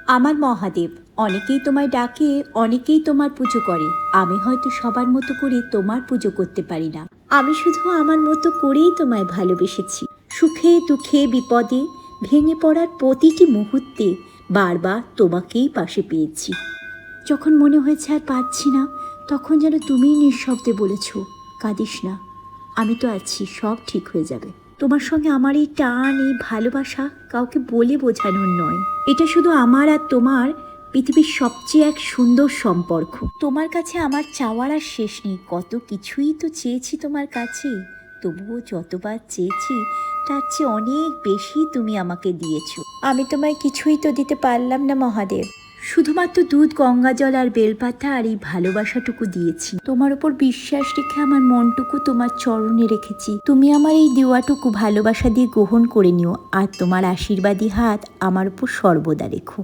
আমার মহাদেব, অনেকেই তোমায় ডাকে, অনেকেই তোমার পুজো করে। আমি হয়তো সবার মতো করে তোমার পুজো করতে পারি না। আমি শুধু আমার মতো করেই তোমায় ভালোবেসেছি। সুখে দুঃখে বিপদে ভেঙে পড়ার প্রতিটি মুহূর্তে বারবার তোমাকেই পাশে পেয়েছি। যখন মনে হয়েছে আর পাচ্ছি না, তখন যেন তুমিই নিঃশব্দে বলেছ, কাঁদিস না, আমি তো আছি, সব ঠিক হয়ে যাবে। তোমার সঙ্গে আমার এই টান, এই ভালোবাসা কাউকে বলে বোঝানোর নয়। এটা শুধু আমার আর তোমার পৃথিবীর সবচেয়ে এক সুন্দর সম্পর্ক। তোমার কাছে আমার চাওয়ার আর শেষ নেই। কত কিছুই তো চেয়েছি তোমার কাছে, তবুও যতবার চেয়েছি তার চেয়ে অনেক বেশি তুমি আমাকে দিয়েছো। আমি তোমায় কিছুই তো দিতে পারলাম না মহাদেব। শুধুমাত্র দুধ, গঙ্গা জল আর বেলপাতা আর এই ভালোবাসাটুকু দিয়েছি। তোমার ওপর বিশ্বাস রেখে আমার মনটুকু তোমার চরণে রেখেছি। তুমি আমার এই দেওয়াটুকু ভালোবাসা দিয়ে গ্রহণ করে নিও, আর তোমার আশীর্বাদী হাত আমার উপর সর্বদা রেখো।